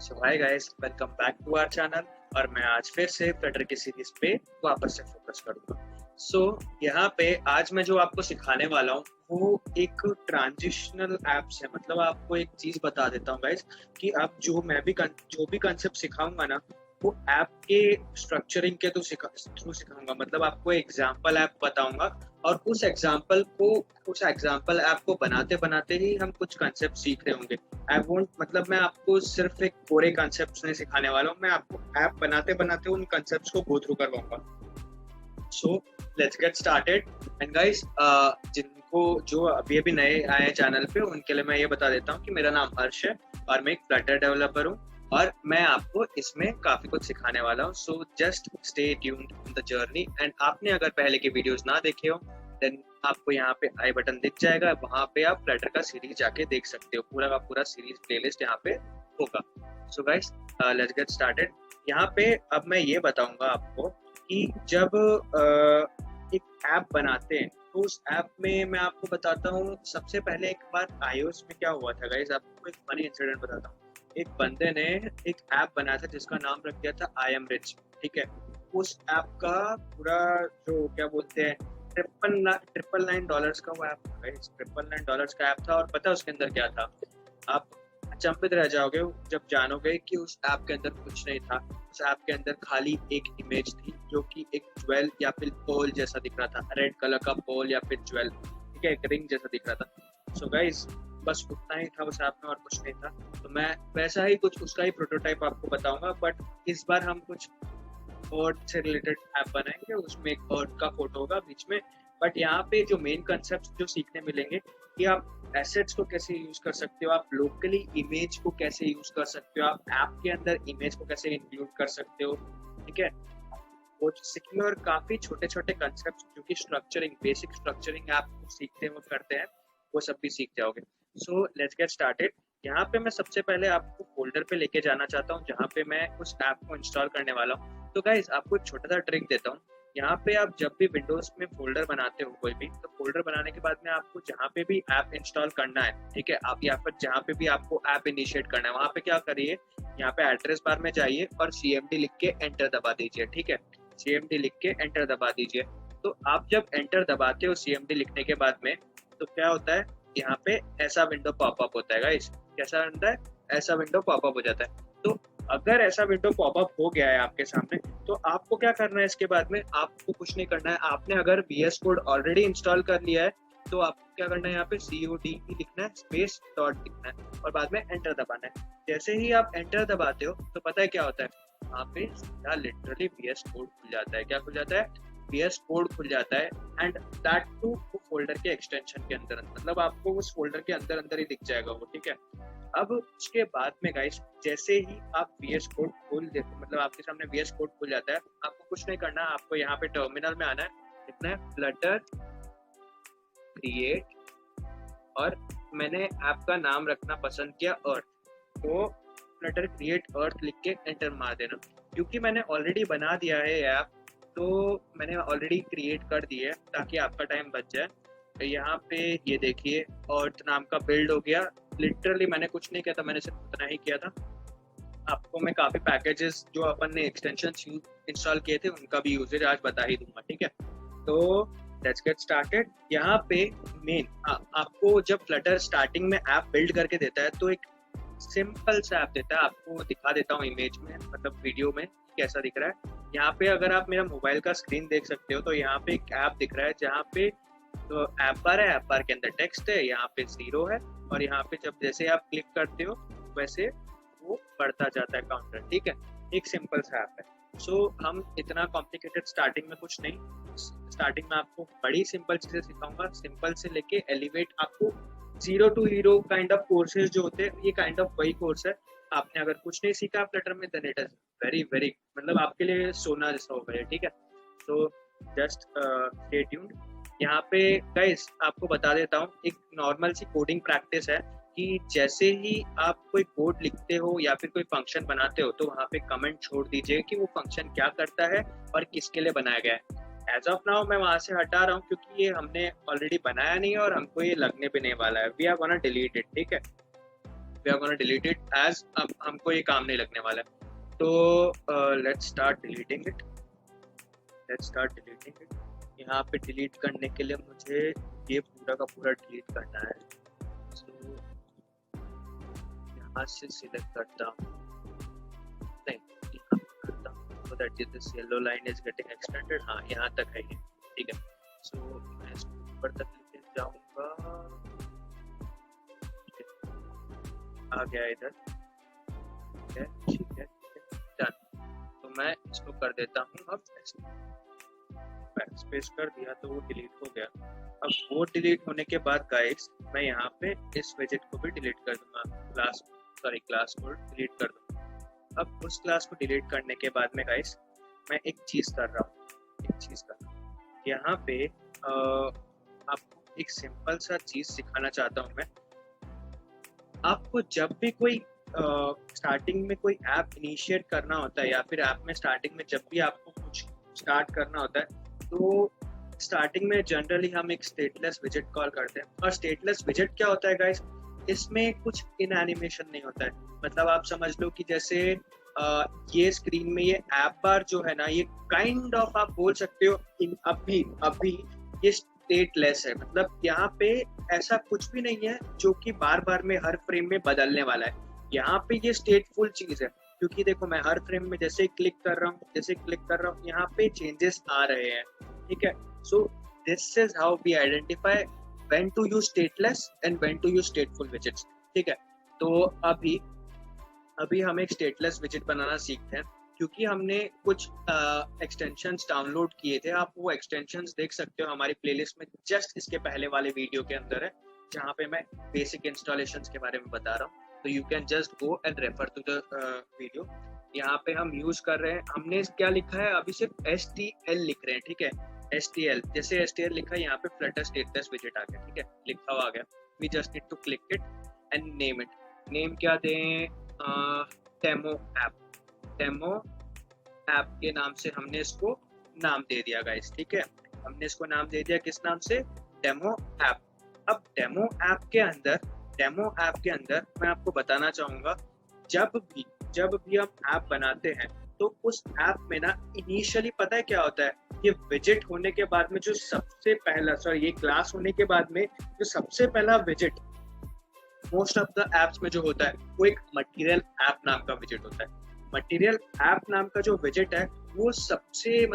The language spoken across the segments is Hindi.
So hi guys, welcome back to our channel. और मैं आज फिर से फ्लटर की सीरीज पे वापस से फोकस करूंगा। यहाँ पे आज मैं जो आपको सिखाने वाला हूँ वो एक ट्रांजिशनल एप्स है। मतलब आपको एक चीज बता देता हूँ गाइस कि आप जो भी कंसेप्ट सिखाऊंगा ना, वो ऐप के स्ट्रक्चरिंग के थ्रू सिखाऊंगा। मतलब आपको एग्जाम्पल ऐप बताऊंगा और उस एग्जाम्पल ऐप को बनाते बनाते ही हम कुछ कंसेप्ट सीख रहे होंगे। आई वोंट मतलब मैं आपको सिर्फ एक पूरे कंसेप्ट नहीं सिखाने वाला हूँ, मैं आपको ऐप बनाते बनाते उन कंसेप्ट को गो थ्रू करवाऊंगा। So let's get started. And guys, जिनको जो अभी अभी नए आए हैं चैनल पे, उनके लिए मैं ये बता देता हूँ कि मेरा नाम हर्ष है और मैं एक फ्लटर डेवलपर हूँ और मैं आपको इसमें काफी कुछ सिखाने वाला हूँ। So just stay tuned in the journey. And आपने अगर पहले के वीडियोस ना देखे हो देन आपको यहाँ पे आई बटन दिख जाएगा, वहां पे आप फ्लटर का सीरीज जाके देख सकते हो। पूरा का पूरा सीरीज प्लेलिस्ट यहाँ पे होगा। So guys, let's get started. यहाँ पे अब मैं ये बताऊंगा आपको कि जब एक ऐप बनाते हैं तो उस ऐप में मैं आपको बताता हूँ। सबसे पहले एक बार iOS में क्या हुआ था गाइस, आपको एक फनी इंसिडेंट बताता हूँ। एक बंदे ने एक ऐप बनाया था जिसका नाम रख दिया था आई एम रिच। ठीक है, उस ऐप का पूरा जो क्या बोलते हैं $999 का वो ऐप था गाइस। $999 का ऐप था और पता है उसके अंदर क्या था? आप अचंभित रह जाओगे जब जानोगे कि उस ऐप के अंदर कुछ नहीं था। उस ऐप के अंदर खाली एक इमेज थी जो कि एक ज्वेल या फिर पोल जैसा दिख रहा था, रेड कलर का पोल या फिर ज्वेल, ठीक है, एक रिंग जैसा दिख रहा था। सो गाइस, बस उतना ही था उस ऐप में और कुछ नहीं था। तो मैं वैसा ही कुछ उसका ही प्रोटोटाइप आपको बताऊंगा, बट इस बार हम कुछ अर्थ से रिलेटेड ऐप बनाएंगे। उसमें एक अर्थ का फोटो होगा बीच में। बट यहाँ पे जो मेन कंसेप्ट जो सीखने मिलेंगे कि आप एसेट्स को कैसे यूज कर सकते हो, आप लोकली इमेज को कैसे यूज कर सकते हो, आप ऐप के अंदर इमेज को कैसे इंक्लूड कर सकते हो। ठीक है, वो सीखेंगे और काफी छोटे छोटे कंसेप्ट जो कि स्ट्रक्चरिंग, बेसिक स्ट्रक्चरिंग आप सीखते हैं वो करते हैं, वो सब भी सीख जाओगे। So let's get started. यहाँ पे मैं सबसे पहले आपको फोल्डर पे लेके जाना चाहता हूँ जहाँ पे मैं उस ऐप को इंस्टॉल करने वाला हूँ। तो गाइज आपको एक छोटा सा ट्रिक देता हूँ। यहाँ पे आप जब भी विंडोज में फोल्डर बनाते हो कोई भी, तो फोल्डर बनाने के बाद में आपको जहाँ पे भी ऐप इंस्टॉल करना है, ठीक है, आप यहाँ पर जहाँ पे भी आपको ऐप इनिशिएट करना है वहाँ पे क्या करिए, यहाँ पे एड्रेस बार में जाइए और CMD लिख के एंटर दबा दीजिए। ठीक है, CMD लिख के एंटर दबा दीजिए। तो आप जब एंटर दबाते हो CMD लिखने के बाद में, तो क्या होता है, यहाँ पे ऐसा विंडो पॉपअप होता है गाइस। कैसा होता है? ऐसा विंडो पॉपअप हो जाता है। तो अगर ऐसा विंडो पॉपअप हो गया है आपके सामने, तो आपको क्या करना है? इसके बाद में आपको कुछ नहीं करना है। आपने अगर VS कोड ऑलरेडी इंस्टॉल कर लिया है तो आपको क्या करना है, यहाँ पे COD लिखना है, स्पेस डॉट लिखना है और बाद में एंटर दबाना है। जैसे ही आप एंटर दबाते हो तो पता है क्या होता है, वहाँ पे सीधा लिटरली VS कोड खुल जाता है। क्या खुल जाता है? VS कोड खुल जाता है। एंड दैट टू फोल्डर के एक्सटेंशन के अंदर, मतलब आपको उस फोल्डर के अंदर अंदर ही दिख जाएगा वो। ठीक है, अब उसके बाद में गाइस जैसे ही आप VS कोड खोल देते, मतलब आपके सामने VS कोड खुल जाता है, आपको कुछ नहीं करना। आपको यहाँ पे टर्मिनल में आना है, लिखना है फ्लटर क्रिएट, और मैंने ऐप का नाम रखना पसंद किया अर्थ, तो फ्लटर क्रिएट अर्थ लिख के एंटर मार देना। क्योंकि मैंने ऑलरेडी बना दिया है ऐप, तो मैंने ऑलरेडी क्रिएट कर दिया है ताकि आपका टाइम बच जाए। तो यहाँ पे ये देखिए अर्थ नाम का बिल्ड हो गया। लिटरली मैंने कुछ नहीं किया था, मैंने सिर्फ उतना ही किया था। आपको मैं काफी पैकेजेस जो अपन ने एक्सटेंशंस इंस्टॉल किए थे उनका भी यूजेज आज बता ही दूंगा। ठीक है, तो लेट्स गेट स्टार्टेड। यहाँ पे मेन आपको जब फ्लटर स्टार्टिंग में ऐप बिल्ड करके देता है तो एक सिंपल सा ऐप देता है। आपको दिखा देता हूँ इमेज में, मतलब वीडियो में कैसा दिख रहा है। यहाँ पे अगर आप मेरा मोबाइल का स्क्रीन देख सकते हो तो यहाँ पे एक ऐप दिख रहा है जहाँ पे तो ऐप बार है, ऐप बार के अंदर टेक्स्ट है, यहाँ पे 0 है और यहाँ पे जब जैसे आप क्लिक करते हो वैसे वो बढ़ता जाता है काउंटर। ठीक है, एक सिंपल सा ऐप है। सो हम इतना कॉम्प्लिकेटेड स्टार्टिंग में कुछ नहीं, स्टार्टिंग में आपको बड़ी सिंपल चीजें सिखाऊंगा। सिंपल से लेके एलिवेट, आपको 0 to hero kind of courses जो होते हैं, ये काइंड ऑफ वही कोर्स है। आपने अगर कुछ नहीं सीखा फ्लटर में then it is very very, मतलब आपके लिए सोना जैसा होगा ये। ठीक है, सो जस्ट स्टे ट्यून्ड। यहाँ पे गाइस आपको बता देता हूँ, एक नॉर्मल सी कोडिंग प्रैक्टिस है कि जैसे ही आप कोई कोड लिखते हो या फिर कोई फंक्शन बनाते हो तो वहाँ पे कमेंट छोड़ दीजिए कि वो फंक्शन क्या करता है और किसके लिए बनाया गया है। एज ऑफ नाउ मैं वहाँ से हटा रहा हूँ क्योंकि ये हमने ऑलरेडी बनाया नहीं है और हमको ये लगने भी नहीं वाला है। We are gonna delete it. ठीक है, we are gonna delete it as हमको ये काम नहीं लगने वाला है। तो लेट्स स्टार्ट डिलीटिंग इट, यहाँ पे डिलीट करने के लिए मुझे ये पूरा का पूरा डिलीट करना है। तो यहाँ से सिलेक्ट करता हूँ, नहीं यहाँ पे करता हूँ, so that this yellow line is getting extended। हाँ यहाँ तक है ये, ठीक है। सो मैं इसको ऊपर तक लेके जाऊँगा, आ गया इधर, ठीक है डन। तो मैं इसको कर देता हूँ अब स्पेस कर दिया तो वो डिलीट हो गया। अब वो डिलीट होने के बाद गाइस मैं यहाँ पे इस विजेट को भी डिलीट कर दूंगा, क्लास को डिलीट कर दूंगा। अब उस क्लास को डिलीट करने के बाद में गाइस मैं एक चीज कर रहा हूँ, यहाँ पे आपको एक सिंपल सा चीज सिखाना चाहता हूँ मैं। आपको जब भी कोई स्टार्टिंग में कोई ऐप इनिशिएट करना होता है, या फिर ऐप में स्टार्टिंग में जब भी आपको कुछ स्टार्ट करना होता है, तो स्टार्टिंग में जनरली हम एक स्टेटलेस विजेट कॉल करते हैं। और स्टेटलेस विजेट क्या होता है गाइस, इसमें कुछ इन एनिमेशन नहीं होता है। मतलब आप समझ लो कि जैसे ये स्क्रीन में ये ऐप बार जो है ना, ये काइंड ऑफ आप बोल सकते हो अभी ये स्टेटलेस है। मतलब यहाँ पे ऐसा कुछ भी नहीं है जो कि बार बार में हर फ्रेम में बदलने वाला है। यहाँ पे ये स्टेटफुल चीज है, क्योंकि देखो मैं हर फ्रेम में जैसे क्लिक कर रहा हूँ यहाँ पे चेंजेस आ रहे हैं, ठीक है। So this is how we identify when to use stateless and when to use stateful widgets, ठीक है। तो अभी हम एक स्टेटलेस विजेट बनाना सीखते हैं, क्योंकि हमने कुछ एक्सटेंशंस डाउनलोड किए थे। आप वो एक्सटेंशंस देख सकते हो हमारी प्लेलिस्ट में, जस्ट इसके पहले वाले वीडियो के अंदर है, जहाँ पे मैं बेसिक इंस्टॉलेशंस के बारे में बता रहा हूँ। तो you can just go and refer to the video. यहाँ पे हम यूज कर रहे हैं, हमने क्या लिखा है, अभी सिर्फ STL लिख रहे हैं, ठीक है। STL जैसे STL लिखा है, यहाँ पे फ्लटर स्टेटलेस विजेट आ गया, ठीक है, लिखा हुआ आ गया। We just need to click it and name it. Name क्या दें, डेमो ऐप के नाम से हमने इसको नाम दे दिया गाइस, ठीक है। हमने इसको नाम दे दिया किस नाम से, डेमो ऐप। अब डेमो ऐप के अंदर मैं आपको बताना चाहूंगा, जब भी हम ऐप बनाते हैं तो उस ऐप में ना इनिशियली पता है क्या होता है, ये विजेट होने के बाद में जो सबसे पहला ये क्लास होने के बाद में जो सबसे पहला विजेट मोस्ट ऑफ द एप्स में जो होता है, वो एक मटेरियल ऐप नाम का विजेट होता है। मटेरियल ऐप नाम का जो विजेट है वो सबसे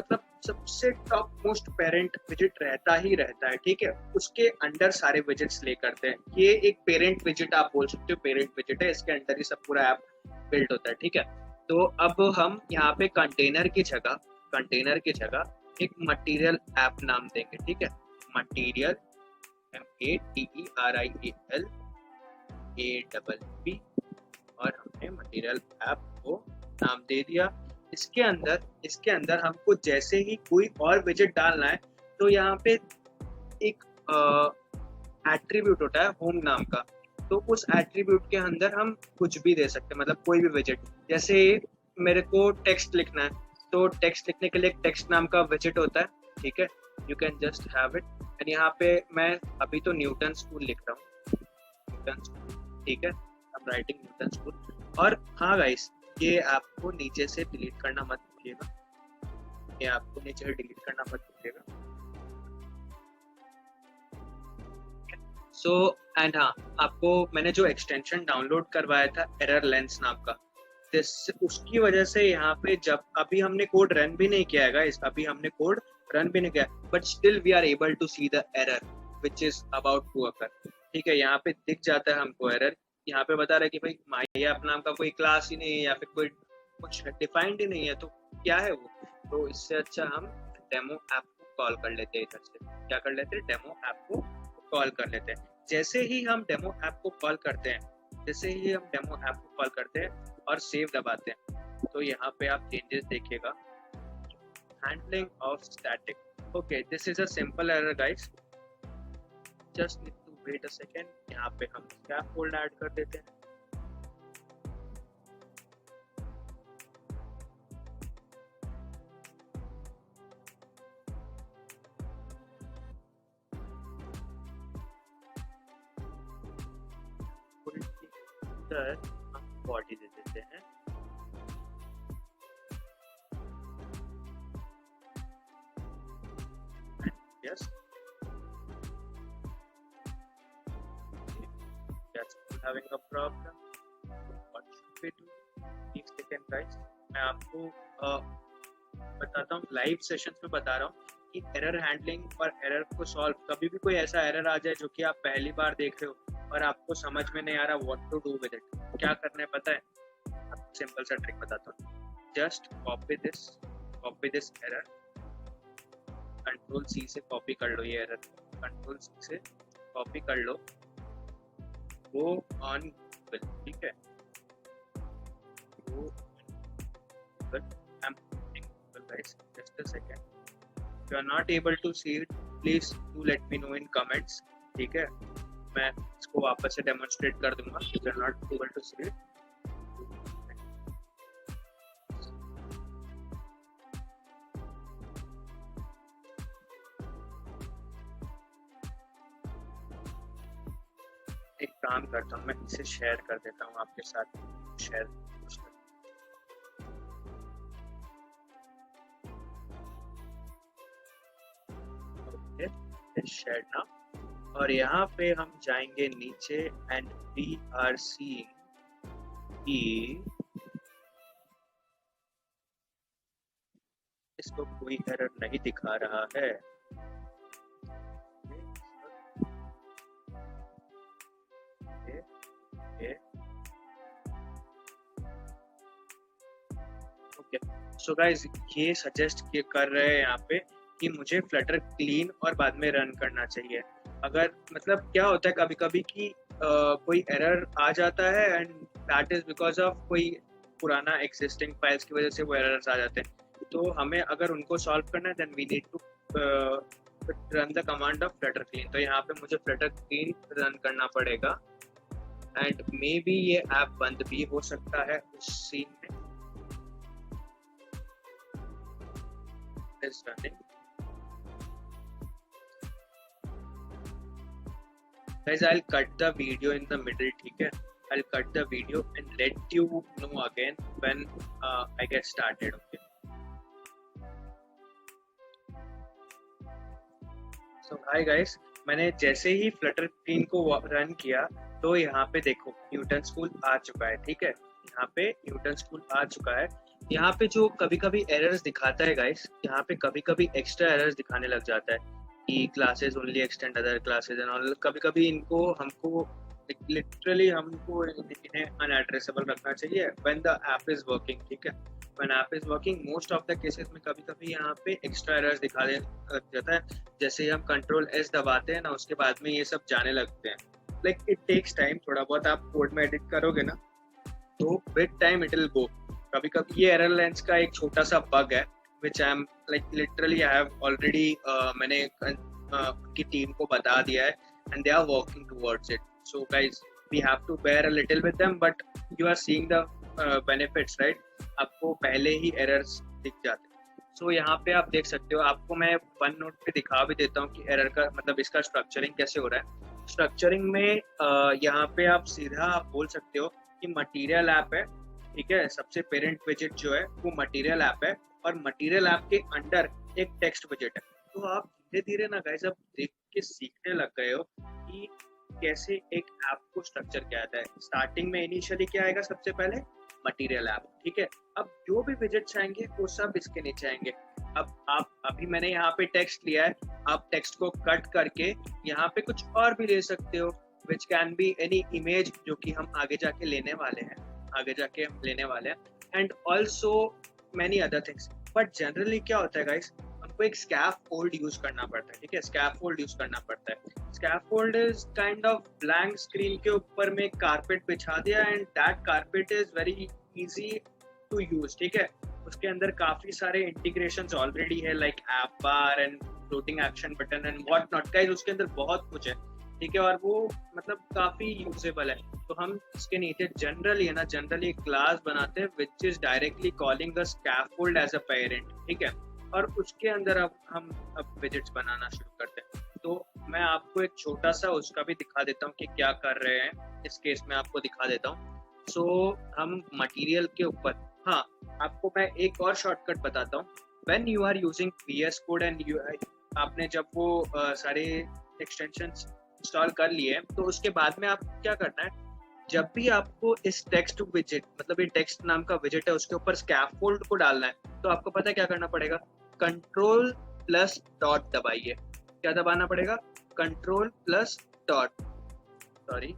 टॉप मोस्ट पेरेंट विजेट रहता है, ठीक है। उसके अंडर सारे विजेट्स ले करते हैं। ये एक पेरेंट विजेट आप बोल सकते हो, पेरेंट विजेट है, इसके अंडर ही सब पूरा ऐप बिल्ड होता है, ठीक है। तो अब हम यहाँ पे कंटेनर की जगह एक मटेरियल ऐप नाम देंगे, ठीक है। मटेरियल MATERIAL और हमने मटेरियल ऐप को नाम दे दिया। इसके अंदर हमको जैसे ही कोई और विजेट डालना है, तो यहाँ पे एक एट्रीब्यूट होता है होम नाम का, तो उस एट्रीब्यूट के अंदर हम कुछ भी दे सकते हैं, मतलब कोई भी विजेट। जैसे मेरे को टेक्स्ट लिखना है, तो टेक्स्ट लिखने के लिए एक टेक्स्ट नाम का विजेट होता है, ठीक है। You can just have it. And यहाँ पे मैं अभी तो न्यूटन स्कूल लिख रहा हूँ, ठीक है, अब राइटिंग न्यूटन स्कूल। और हाँ गाइस, ये आपको नीचे से डिलीट करना मत भूलिएगा, एंड हाँ, आपको मैंने जो एक्सटेंशन डाउनलोड करवाया था एरर लेंस नाम का, उसकी वजह से यहाँ पे जब अभी हमने कोड रन भी नहीं किया है guys, but still we are able to see the error which is about to occur, ठीक है। यहाँ पे दिख जाता है हमको एरर, यहाँ पे बता रहा है कि भाई माई ऐप नाम का कोई क्लास ही नहीं है, या फिर कोई कुछ डिफाइंड ही नहीं है, तो क्या है वो। तो इससे अच्छा हम डेमो ऐप को कॉल कर लेते हैं, इधर से क्या कर लेते हैं, डेमो ऐप को कॉल कर लेते हैं। जैसे ही हम डेमो ऐप को कॉल करते हैं और सेव दबाते हैं, तो यहाँ पे आप चेंजेस देखिएगा। Handling of static, okay, this is a simple error guys, just need to wait a second. यहाँ पे हम स्कैफोल्ड ऐड कर देते हैं, इधर हम बॉडी दे देते हैं। Yes, just having a problem, what should we do? एक सेकेंड गाइस, मैं आपको बताता हूँ, लाइव सेशंस में बता रहा हूँ कि एरर हैंडलिंग और एरर को सॉल्व, कभी भी कोई ऐसा एरर आ जाए जो कि आप पहली बार देख रहे हो और आपको समझ में नहीं आ रहा what to do with it, क्या करना है पता है? आपको सिंपल सा ट्रिक बताता हूँ। Just copy this error, control C से कॉपी कर लो, ये एरर कंट्रोल सी से कॉपी कर लो, वो ऑन गूगल, ठीक है, वो Google, I am putting Google guys, just a second, if you are not able to see it please do let me know in comments, ठीक है, मैं इसको वापस से डेमोन्स्ट्रेट कर दूंगा। If you are not able to see it, एक काम करता हूँ, मैं इसे शेयर कर देता हूँ आपके साथ, शेयर शेयर ना, और यहाँ पे हम जाएंगे नीचे एंड वी आर सीइंग कि इसको कोई एरर नहीं दिखा रहा है। ओके, सो गाइस ये सजेस्ट कर रहे हैं यहाँ पे कि मुझे फ्लटर क्लीन और बाद में रन करना चाहिए। अगर मतलब क्या होता है कभी कभी कि कोई एरर आ जाता है and that is because of कोई पुराना एग्जिस्टिंग फाइल्स की वजह से वो एरर्स आ जाते हैं, तो हमें अगर उनको सॉल्व करना है then we need to run the command of Flutter clean. तो यहाँ पे मुझे फ्लटर क्लीन रन करना पड़ेगा एंड मे बी ये ऐप बंद भी हो सकता है उस सीन में। is running. Guys, I'll cut the video in the middle, ठीक है? I'll cut the video and let you know again when I get started, okay? So hi guys, मैंने जैसे ही फ्लटर क्लीन को रन किया तो यहाँ पे देखो न्यूटन स्कूल आ चुका है, ठीक है? यहाँ पे न्यूटन स्कूल आ चुका है। यहाँ पे जो कभी कभी एरर्स दिखाता है गाइस, यहाँ पे कभी कभी एक्स्ट्रा एरर्स दिखाने लग जाता है कि classes only extend other classes and all. कभी कभी इनको हमको लिटरली हमको इन्हें अनएड्रेसेबल रखना चाहिए when the app is working, ठीक है? When app is working most of the cases में कभी कभी यहाँ पे एक्स्ट्रा एरर्स दिखा जाता है। जैसे ही हम कंट्रोल एस दबाते हैं ना, उसके बाद में ये सब जाने लगते हैं। लाइक इट टेक्स टाइम, थोड़ा बहुत आप कोड में एडिट करोगे ना तो with time it will go. कभी कभी ये एरर लेंस का एक छोटा सा बग है which I am like literally I have already मैंने उनकी टीम को बता दिया है and they are working towards it. So guys we have to bear a little with them but you are seeing the benefits, right? आपको पहले ही errors दिख जाते हैं। So यहाँ पे आप देख सकते हो, आपको मैं वन नोट पे दिखा भी देता हूँ कि एरर का मतलब इसका स्ट्रक्चरिंग कैसे हो रहा है। स्ट्रक्चरिंग में यहाँ पे आप सीधा बोल सकते हो कि मटेरियल ऐप है, ठीक है? सबसे पेरेंट विजेट जो है वो मटेरियल ऐप है और मटेरियल ऐप के अंडर एक टेक्स्ट विजेट है। तो आप धीरे धीरे ना गाइस अब देख के सीखने लग गए हो कि कैसे एक ऐप को स्ट्रक्चर किया जाता है। स्टार्टिंग में इनिशियली क्या आएगा, सबसे पहले मटेरियल ऐप, ठीक है? अब जो भी विजेट्स आएंगे वो सब इसके नीचे आएंगे। अब आप अभी मैंने यहाँ पे टेक्स्ट लिया है, आप टेक्स्ट को कट करके यहाँ पे कुछ और भी ले सकते हो which can be any image जो कि हम आगे जाके लेने वाले हैं and also many other things। but generally क्या होता है guys, हमको एक scaffold यूज करना पड़ता है, ठीक है? scaffold यूज करना पड़ता है। scaffold is kind of blank screen के ऊपर में कारपेट बिछा दिया and that carpet is very easy to use, ठीक है? उसके अंदर काफी सारे इंटीग्रेशंस ऑलरेडी है like app bar and floating action button and what not guys, उसके अंदर बहुत कुछ है, ठीक है? और वो मतलब काफी यूजेबल है। तो हम इसके नीचे जनरली क्लास बनाते हैं which is directly calling the scaffold as a parent, ठीक है? और उसके अंदर अब हम विजेट्स बनाना शुरू करते हैं। तो मैं आपको एक छोटा सा उसका भी दिखा देता हूँ कि क्या कर रहे हैं। इस केस में आपको दिखा देता हूँ। सो हम मटेरियल के ऊपर, हाँ आपको मैं एक और शॉर्टकट बताता हूँ। When you are using VS code and you, आपने जब वो सारे एक्सटेंशंस इंस्टॉल कर लिए तो उसके बाद में आप क्या करना है, जब भी आपको इस टेक्स्ट विजेट, मतलब ये टेक्स्ट नाम का विजेट है, उसके ऊपर स्कैफोल्ड को डालना है, तो आपको पता है क्या करना पड़ेगा, कंट्रोल प्लस डॉट दबाइए। क्या दबाना पड़ेगा? Control plus dot, sorry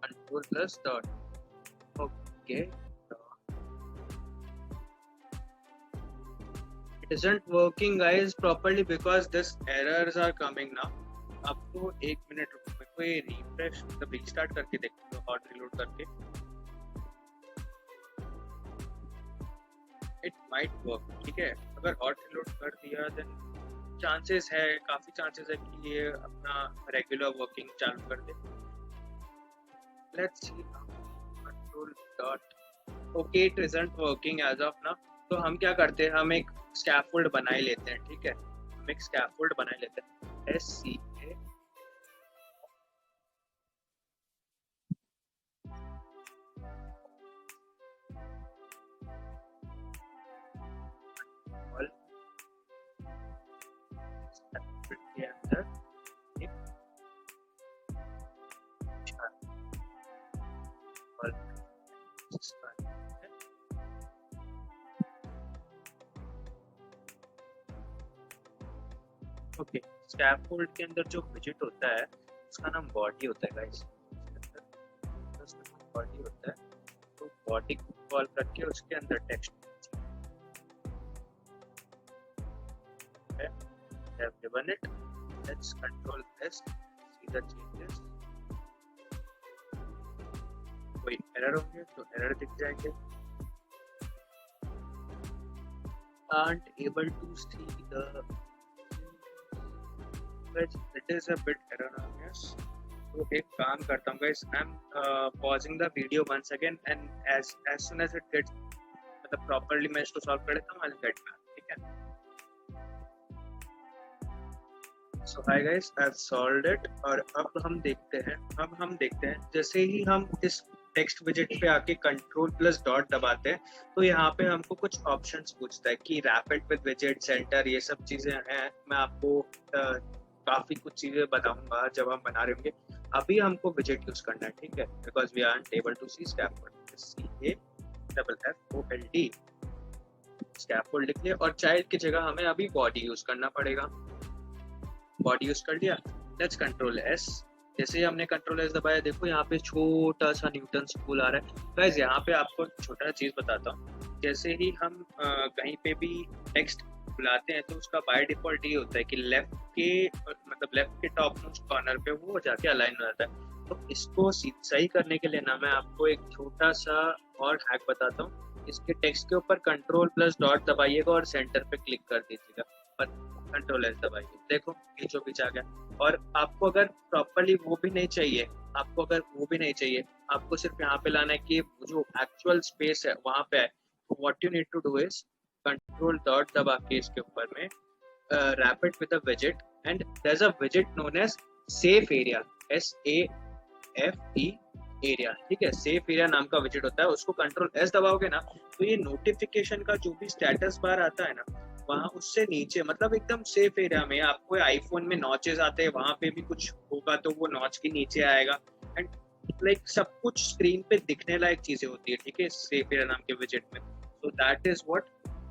control plus dot, okay. It isn't working guys properly because this errors are coming now. आपको एक मिनट रुको, मेरे को ये रिफ्रेश मतलब रीस्टार्ट करके देखते हो, हॉट रिलोड करके, इट माइट वर्क। ठीक है, अगर हॉट रिलोड कर दिया देन चांसेस है, काफी चांसेस है कि ये अपना रेगुलर वर्किंग चालू कर दे। Let's see, control dot, okay it isn't working as of now. तो हम क्या करते हैं, हम एक स्कैफोल्ड बना ही लेते हैं। ठीक है, हम एक स्कैफोल्ड बना लेते हैं, SCA के अंदर एक ओके, स्कैफोल्ड के अंदर जो विजेट होता है उसका नाम बॉडी होता है गाइस, बॉडी होता है। तो बॉडी को कॉल करके उसके अंदर text have given it, let's control S, see the changes, कोई एरर होंगे तो एरर दिख जाएंगे, aren't able to see the, it is a bit error on this। तो एक काम करता हूँ guys, I'm pausing the video once again and as soon as it gets मतलब properly मैं इसको solve कर लेता हूँ, I'll get back। ठीक है, So hi guys, I've solved it। और अब हम देखते हैं जैसे ही हम इस टेक्स्ट विजेट पे आके कंट्रोल प्लस डॉट दबाते हैं तो यहाँ पे हमको कुछ ऑप्शंस पूछता है कि रैपिड विद विजेट, सेंटर, ये सब चीजें हैं। मैं आपको काफी कुछ चीजें बताऊंगा जब हम बना रहे होंगे। अभी हमको विजेट यूज करना है, ठीक है, because we are able to see scaffold, CAFFOLD, scaffold लिख लिया। और चाइल्ड की जगह हमें अभी बॉडी यूज करना पड़ेगा। बॉडी यूज कर लिया, लेट्स कंट्रोल S। जैसे ही हमने कंट्रोल S दबाया, देखो यहाँ पे छोटा सा न्यूटन स्कूल आ रहा है। गाइस यहाँ पे आपको छोटा सा चीज बताता हूँ, जैसे ही हम कहीं पे भी टेक्स्ट बुलाते हैं तो उसका बाय डिफॉल्ट ये होता है कि लेफ्ट के टॉप मोस्ट कॉर्नर पे वो जाके अलाइन हो जाता है। तो इसको सही करने के लिए ना मैं आपको एक छोटा सा और हैक बताता हूँ। इसके टेक्स्ट के ऊपर कंट्रोल प्लस डॉट दबाइएगा और सेंटर पे क्लिक कर दीजिएगा और कंट्रोल S दबाइए, देखो बीचों बीच आ गया। और आपको अगर प्रॉपर्ली वो भी नहीं चाहिए, आपको सिर्फ यहाँ पे लाना है कि जो एक्चुअल स्पेस है वहां पे है। What you need to do is control dot दबा के इसके ऊपर में rapid with a विजेट and there is a विजेट known as safe area, SAFE area. ठीक है, सेफ एरिया नाम का विजेट होता है। उसको कंट्रोल S दबाओगे ना तो ये नोटिफिकेशन का जो भी स्टेटस बार आता है ना, वहाँ उससे नीचे मतलब एकदम सेफ एरिया में, आपको आईफोन में नॉचेस आते हैं, वहां पे भी कुछ होगा तो वो नॉच के नीचे आएगा एंड लाइक सब कुछ स्क्रीन पे दिखने लायक चीजें होती है। ठीक है, सेफ एरिया नाम के विजेट में। सो दैट इज व्हाट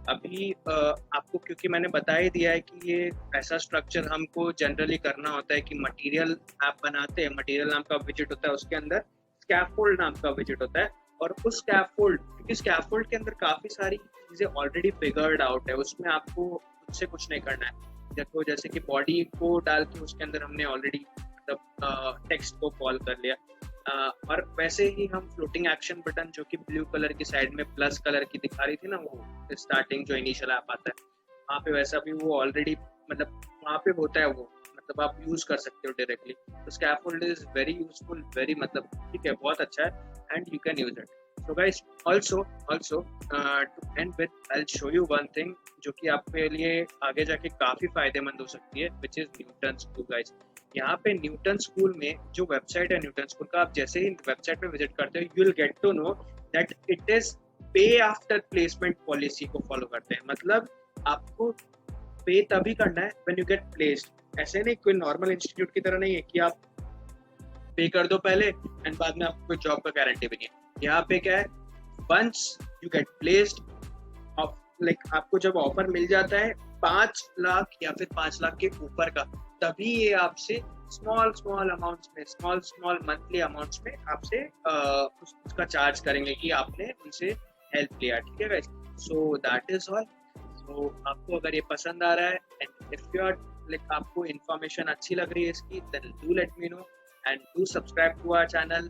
अभी आपको, क्योंकि मैंने बता ही दिया है कि ये ऐसा स्ट्रक्चर हमको जनरली करना होता है कि मटेरियल ऐप बनाते हैं, मटेरियल नाम का विजेट होता है, उसके अंदर स्कैफोल्ड नाम का विजेट होता है। और उस स्कैफोल्ड, क्योंकि स्कैफोल्ड के अंदर काफी सारी चीजें ऑलरेडी फिगर्ड आउट है, उसमें आपको उससे कुछ नहीं करना है। देखो जैसे कि बॉडी को डाल के उसके अंदर हमने ऑलरेडी मतलब टेक्स्ट को कॉल कर लिया। और वैसे ही हम फ्लोटिंग एक्शन बटन जो कि ब्लू कलर की साइड में प्लस कलर की दिखा रही थी ना, वो स्टार्टिंग जो इनिशियल ऐप आता है वहाँ पे, वैसा भी वो ऑलरेडी मतलब वहाँ पे होता है वो, मतलब आप यूज कर सकते हो डायरेक्टली। तो scaffold is very useful, very मतलब ठीक है, बहुत अच्छा है and you can use it. So guys, also to end with, I'll show you one thing जो कि आपके लिए आगे जाके काफी फायदेमंद हो सकती है, which is Newton's screw guys। यहाँ पे न्यूटन स्कूल में जो वेबसाइट है न्यूटन स्कूल का, आप जैसे ही वेबसाइट पे विजिट करते हो you will get to know that it is pay after placement policy को फॉलो करते हैं। मतलब आपको पे तभी करना है व्हेन यू गेट प्लेस्ड। ऐसे नहीं, कोई नॉर्मल इंस्टीट्यूट की तरह नहीं है कि आप पे कर दो पहले एंड बाद में आपको कोई जॉब का गारंटी भी नहीं है। यहाँ पे क्या है, once you get placed, like आपको जब ऑफर मिल जाता है 5 लाख या फिर 5 लाख के ऊपर का, तभी ये आपसे स्मॉल स्मॉल अमाउंट्स में, स्मॉल मंथली अमाउंट्स में आपसे उसका चार्ज करेंगे कि आपने उनसे हेल्प लिया। ठीक है guys, so that is all. तो आपको अगर ये पसंद आ रहा है and if you are like आपको इन्फॉर्मेशन अच्छी लग रही है इसकी, then do let me know and do subscribe to our channel,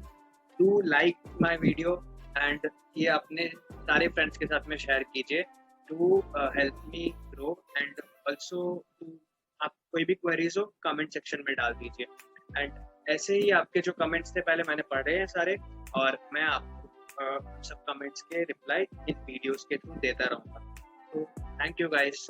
do like my video and ये अपने सारे फ्रेंड्स के साथ में शेयर कीजिए to help me grow. And also आप कोई भी क्वेरीज हो कमेंट सेक्शन में डाल दीजिए। एंड ऐसे ही आपके जो कमेंट्स थे पहले मैंने पढ़े हैं सारे, और मैं आपको सब कमेंट्स के रिप्लाई इन वीडियोस के थ्रू देता रहूँगा। तो थैंक यू गाइस।